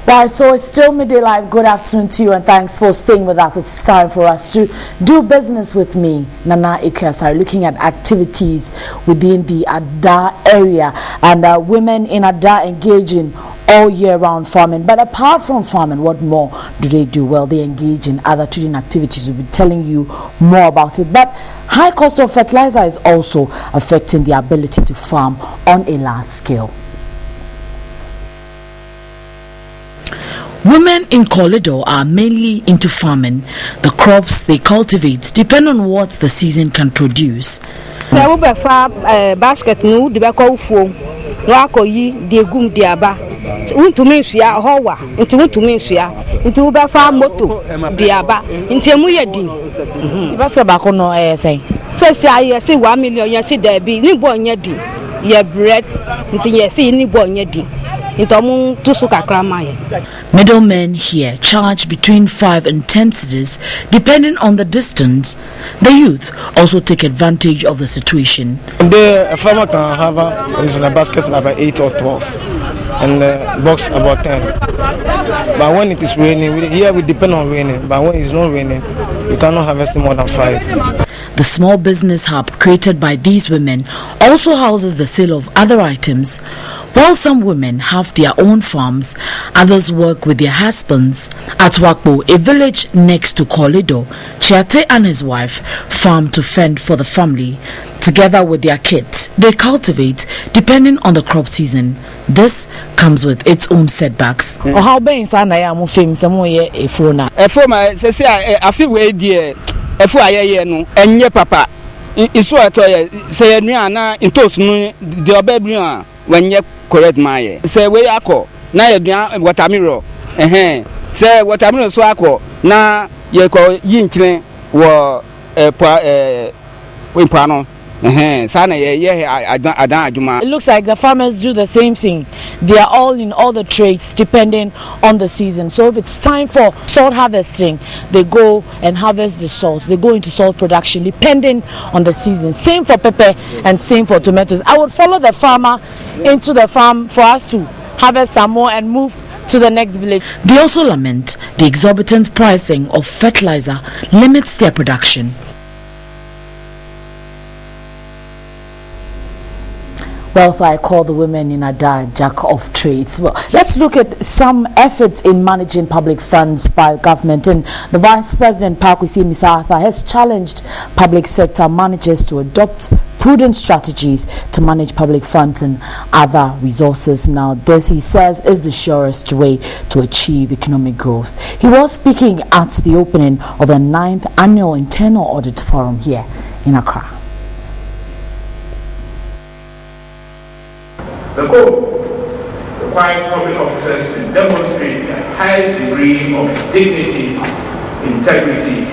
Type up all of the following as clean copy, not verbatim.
Right, so it's still Midday Live. Good afternoon to you and thanks for staying with us. It's time for us to do business with me, Nana Ikwasari, looking at activities within the Ada area and women in Ada engaging all year round farming. But apart from farming, what more do they do? Well, they engage in other trading activities. We'll be telling you more about it. But high cost of fertilizer is also affecting the ability to farm on a large scale. Women in Corridor are mainly into farming. The crops they cultivate depend on what the season can produce. Basket nu de beko ufuo no akoyi de gum de aba untumi nsua howa untumi nsua ntu be fa moto de aba ntemu ye din basket ba ko no say aye say 1 million ye say da bi ni bo nya din ye bread nti ye say ni bo nya din. Middlemen here charge between 5 and 10 cedis depending on the distance. The youth also take advantage of the situation. A farmer can have is in a basket about 8 or 12 and the box about 10. But when it is raining, here we depend on raining. But when it's not raining, you cannot harvest more than 5. The small business hub created by these women also houses the sale of other items. While some women have their own farms, others work with their husbands. At Wakbo, a village next to Corridor, Chiate and his wife farm to fend for the family. Together with their kids, they cultivate depending on the crop season. This comes with its own setbacks. How being sana ya mu fame some ye e phone. E phone say I feel we dey e phone aye no enye papa. Isu ato ye say enu ana intos nu de obabri a wenye correct my say we akọ na ye duan watermelon say watermelon so akọ na ye ko yi nkyene wo no It looks like the farmers do the same thing. They are all in all the trades depending on the season. So if it's time for salt harvesting, they go and harvest the salt. They go into salt production depending on the season. Same for pepper and same for tomatoes. I would follow the farmer into the farm for us to harvest some more and move to the next village. They also lament the exorbitant pricing of fertilizer limits their production. Well, so I call the women in Ada jack of trades. Well, let's look at some efforts in managing public funds by government. And the Vice President, Pakwisi Misartha, has challenged public sector managers to adopt prudent strategies to manage public funds and other resources. Now, this, he says, is the surest way to achieve economic growth. He was speaking at the opening of the 9th Annual Internal Audit Forum here in Accra. The goal requires public officers to demonstrate the highest degree of dignity, integrity,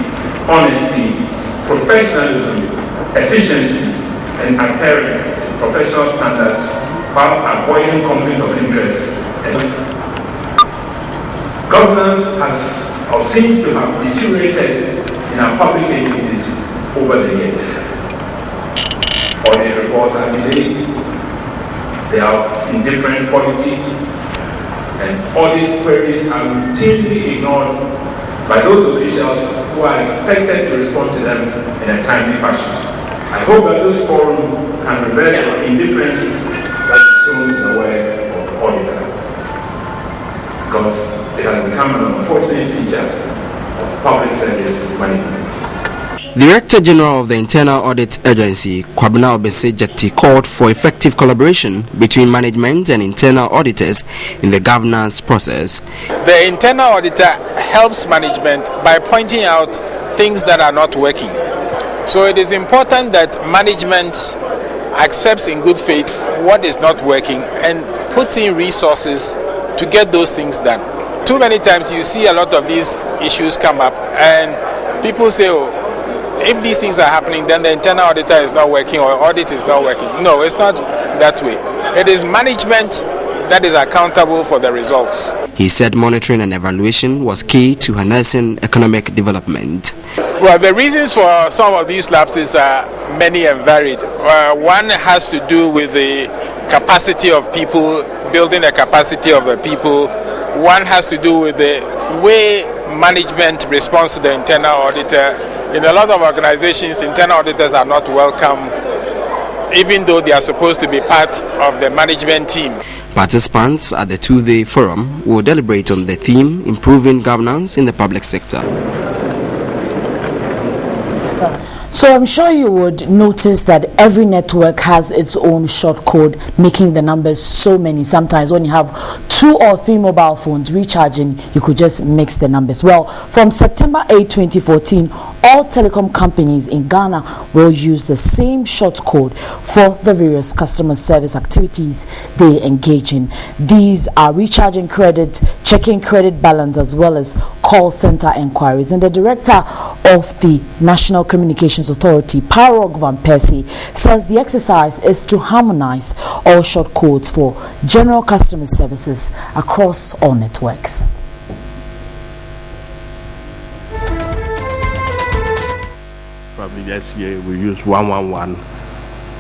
honesty, professionalism, efficiency, and adherence to professional standards while avoiding conflict of interest. Governance has or seems to have deteriorated in our public agencies over the years. Audit reports are delayed. They are in different quality, and audit queries are routinely ignored by those officials who are expected to respond to them in a timely fashion. I hope that this forum can reverse the indifference that is shown in the work of auditor, because it has become an unfortunate feature of public service management. Director General of the Internal Audit Agency, Kwabena Obese-Jeti, called for effective collaboration between management and internal auditors in the governance process. The internal auditor helps management by pointing out things that are not working. So it is important that management accepts in good faith what is not working and puts in resources to get those things done. Too many times you see a lot of these issues come up and people say, oh, if these things are happening, then the internal auditor is not working or audit is not working. No, it's not that way. It is management that is accountable for the results. He said monitoring and evaluation was key to harnessing economic development. Well, the reasons for some of these lapses are many and varied. One has to do with the capacity of people, building the capacity of the people. One has to do with the way management responds to the internal auditor. In a lot of organizations, internal auditors are not welcome, even though they are supposed to be part of the management team. Participants at the two-day forum will deliberate on the theme improving governance in the public sector. So I'm sure you would notice that every network has its own short code, making the numbers so many. Sometimes when you have 2 or 3 mobile phones recharging, you could just mix the numbers. Well, from September 8, 2014, all telecom companies in Ghana will use the same short code for the various customer service activities they engage in. These are recharging credit, checking credit balance, as well as call center inquiries. And the director of the National Communications Authority, Parog Van Persie, says the exercise is to harmonize all short codes for general customer services across all networks. Probably this year we use 111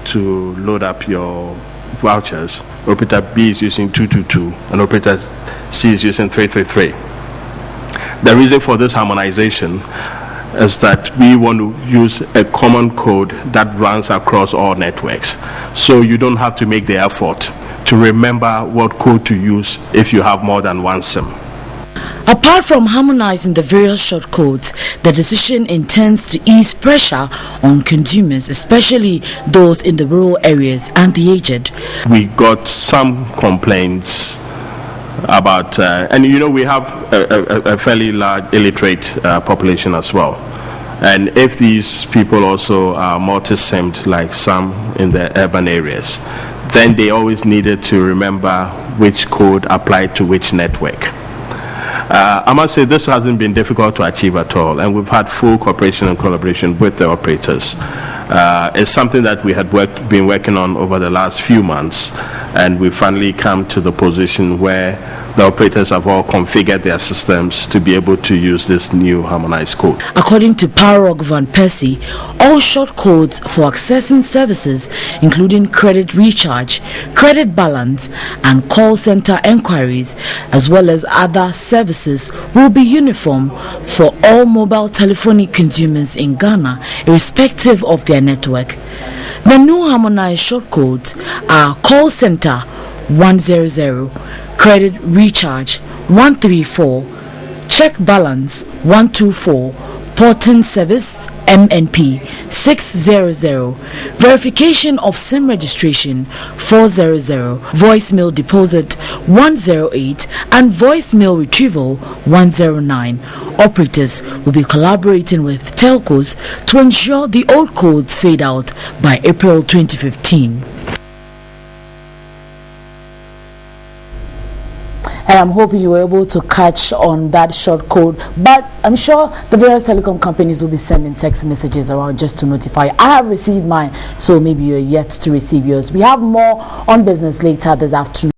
to load up your vouchers. Operator B is using 222 and operator C is using 333. The reason for this harmonization is that we want to use a common code that runs across all networks. So you don't have to make the effort to remember what code to use if you have more than one SIM. Apart from harmonizing the various short codes, the decision intends to ease pressure on consumers, especially those in the rural areas and the aged. We got some complaints about, and you know, we have a fairly large illiterate population as well. And if these people also are multi-SIMmed like some in the urban areas, then they always needed to remember which code applied to which network. I must say this hasn't been difficult to achieve at all, and we've had full cooperation and collaboration with the operators. It's something that we had been working on over the last few months, and we finally come to the position where the operators have all configured their systems to be able to use this new harmonized code. According to Parog Van Persie, all short codes for accessing services, including credit recharge, credit balance, and call center enquiries, as well as other services, will be uniform for all mobile telephonic consumers in Ghana, irrespective of their network. The new harmonized short codes are call center 100, credit recharge 134, check balance 124, porting service MNP 600, verification of SIM registration 400, voicemail deposit 108, and voicemail retrieval 109. Operators will be collaborating with telcos to ensure the old codes fade out by April 2015. And I'm hoping you were able to catch on that short code. But I'm sure the various telecom companies will be sending text messages around just to notify you. I have received mine, so maybe you're yet to receive yours. We have more on business later this afternoon.